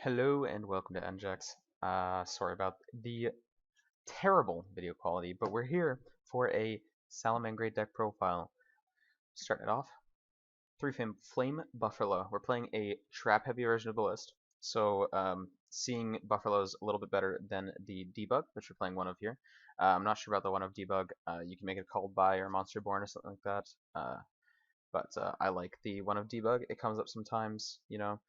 Hello and welcome to NJX. Sorry about the terrible video quality, but we're here for a Salamangreat deck profile. Starting it off, 3 Flame Buffalo. We're playing a trap-heavy version of the list, so seeing Buffalo's a little bit better than the Debug, which we're playing one of here. I'm not sure about the one of Debug. You can make it called by or Monster Born or something like that. But I like the one of Debug. It comes up sometimes, you know.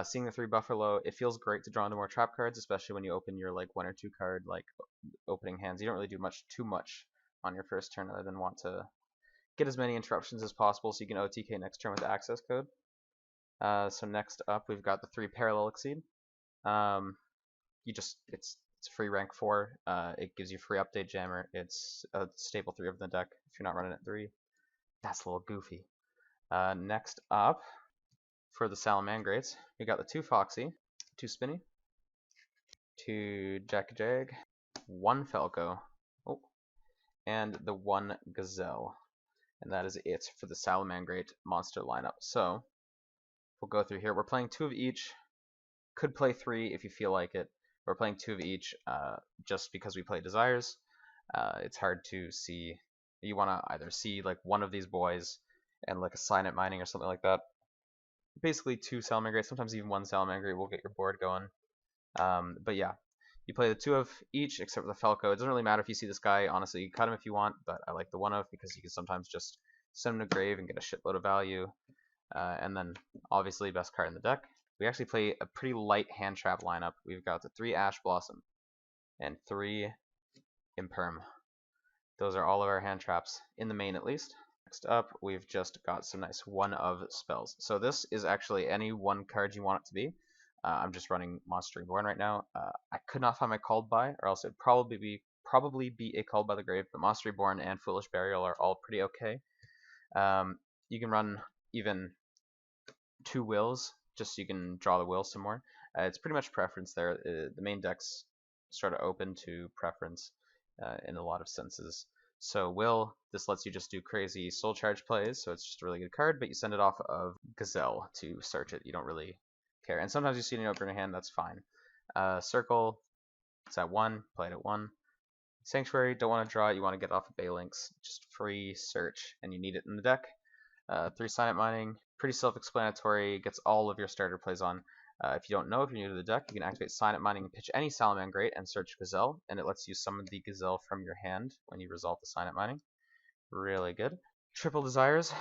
Seeing the 3 Buffalo, it feels great to draw into more trap cards, especially when you open your like 1 or 2 card like opening hands. You don't really do too much on your first turn other than want to get as many interruptions as possible so you can OTK next turn with the Accesscode. So next up we've got the 3 Parallel Exceed. It's free rank 4. It gives you free update jammer. It's a stable 3 of the deck if you're not running at 3. That's a little goofy. Next up, for the Salamangreats, we got the 2 Foxy, 2 Spinny, 2 Jag, 1 Falco, oh, and the 1 Gazelle. And that is it for the Salamangreat monster lineup. So, we'll go through here. We're playing 2 of each. Could play 3 if you feel like it. We're playing 2 of each just because we play Desires. It's hard to see. You want to either see like one of these boys and like a Cynet Mining or something like that. Basically 2 Salamangreat, sometimes even 1 Salamangreat will get your board going. But yeah, you play the 2 of each except for the Falco. It doesn't really matter if you see this guy, honestly, you can cut him if you want, but I like the 1 of because you can sometimes just send him to grave and get a shitload of value. And then obviously best card in the deck. We actually play a pretty light hand trap lineup. We've got the 3 Ash Blossom and 3 Imperm. Those are all of our hand traps, in the main at least. Next up, we've just got some nice 1 of spells. So this is actually any 1 card you want it to be. I'm just running Monster Reborn right now. I could not find my Called By, or else it'd probably be a Called by the Grave, but Monster Reborn and Foolish Burial are all pretty okay. You can run even 2 Wills, just so you can draw the will some more. It's pretty much preference there. The main deck's sort of open to preference in a lot of senses. So Will, this lets you just do crazy soul charge plays, so it's just a really good card, but you send it off of Gazelle to search it. You don't really care. And sometimes you see an opener hand, that's fine. Circle, it's at 1, play it at 1. Sanctuary, don't want to draw it, you want to get off of Balinks, just free search, and you need it in the deck. 3 Cynet Mining, pretty self-explanatory, gets all of your starter plays on. If you don't know, if you're new to the deck, you can activate Cynet Mining and pitch any Salamangreat and search Gazelle, and it lets you summon the Gazelle from your hand when you resolve the Cynet Mining. Really good. Triple Desires,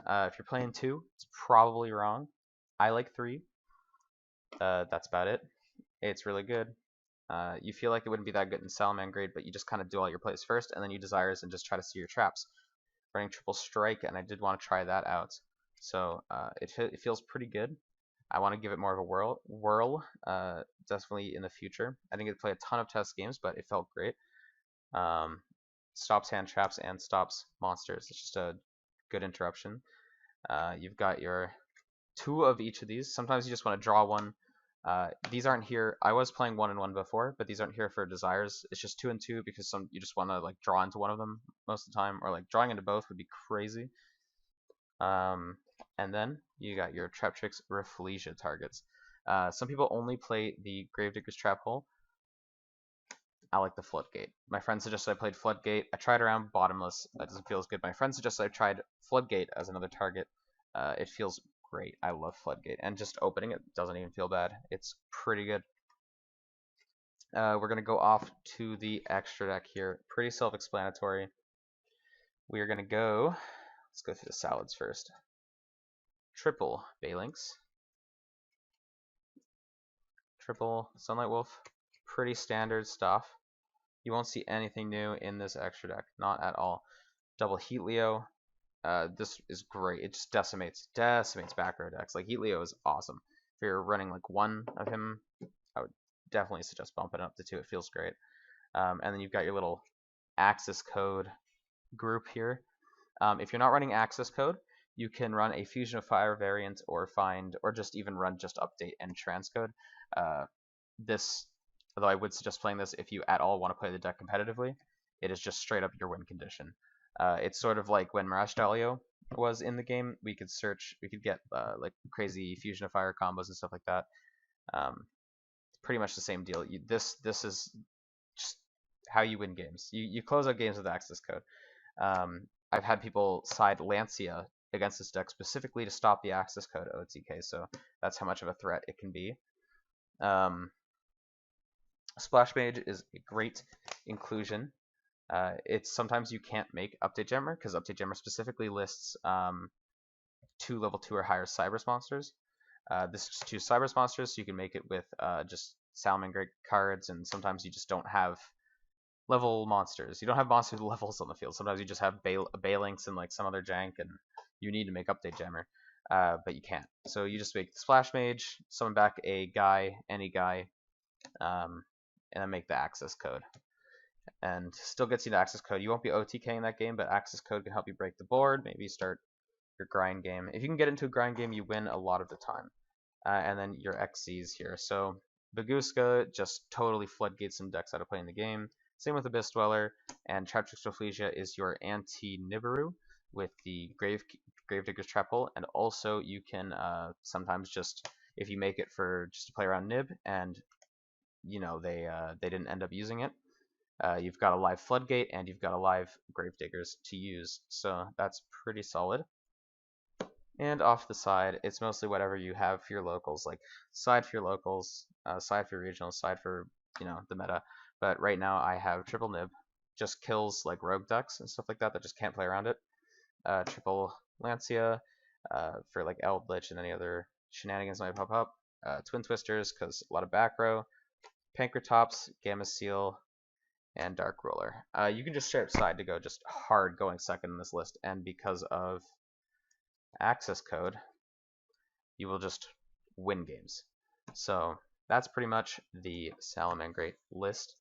if you're playing 2, it's probably wrong. I like 3. That's about it. It's really good. You feel like it wouldn't be that good in Salamangreat, but you just kind of do all your plays first, and then you Desires and just try to see your traps. Running Triple Strike, and I did want to try that out. So it feels pretty good. I want to give it more of a whirl, definitely in the future. I didn't get to play a ton of test games, but it felt great. Stops hand traps and stops monsters. It's just a good interruption. You've got your 2 of each of these. Sometimes you just want to draw 1. These aren't here. I was playing 1 and 1 before, but these aren't here for Desires. It's just 2 and 2 because you just want to like draw into one of them most of the time, or like drawing into both would be crazy. And then you got your Trap Tricks Rafflesia targets. Some people only play the Gravedigger's Trap Hole. I like the Floodgate. My friend suggested I played Floodgate. I tried around Bottomless. That doesn't feel as good. My friend suggested I tried Floodgate as another target. It feels great. I love Floodgate. And just opening it doesn't even feel bad. It's pretty good. We're going to go off to the extra deck here. Pretty self-explanatory. We are going to go... Let's go through the salads first. Triple Balinks. Triple Sunlight Wolf. Pretty standard stuff. You won't see anything new in this extra deck. Not at all. Double Heat Leo. This is great. It just decimates back row decks. Like Heat Leo is awesome. If you're running like 1 of him, I would definitely suggest bumping it up to 2. It feels great. And then you've got your little Accesscode group here. If you're not running Accesscode, you can run a Fusion of Fire variant or just even run just Update and Transcode. Although I would suggest playing this if you at all want to play the deck competitively, it is just straight up your win condition. It's sort of like when Mirage Dalio was in the game. We could get like crazy Fusion of Fire combos and stuff like that. pretty much the same deal. This is just how you win games. You close out games with Accesscode. I've had people side Lancia against this deck specifically to stop the Accesscode OTK, so that's how much of a threat it can be. Splash Mage is a great inclusion. It's sometimes you can't make Update Jammer because Update Jammer specifically lists 2 level 2 or higher Cybers monsters. This is 2 Cybers monsters, so you can make it with just Salamangreat cards, and sometimes you just don't have level monsters. You don't have monster levels on the field. Sometimes you just have Balinks and like some other jank, and you need to make Update Jammer, but you can't. So you just make the Splash Mage, summon back a guy, any guy, and then make the Accesscode. And still gets you to Accesscode. You won't be OTKing that game, but Accesscode can help you break the board. Maybe you start your grind game. If you can get into a grind game, you win a lot of the time. And then your XCs here. So Baguska just totally floodgates some decks out of playing the game. Same with Abyss Dweller, and Traptrix Rafflesia is your anti-Nibiru with the Gravedigger's Trap Hole, and also you can sometimes just, if you make it for just to play around Nib, and you know they didn't end up using it, you've got a live Floodgate and you've got a live Gravediggers to use, so that's pretty solid. And off the side, it's mostly whatever you have for your locals, like side for your locals, side for your regionals, side for the meta. But right now I have triple Nib, just kills like rogue decks and stuff like that that just can't play around it. Triple Lancia for like Eldritch and any other shenanigans that might pop up. Twin Twisters because a lot of back row. Pankratops, Gamma Seal, and Dark Roller. You can just straight up side to go just hard going second in this list, and because of Accesscode, you will just win games. So that's pretty much the Salamangreat list.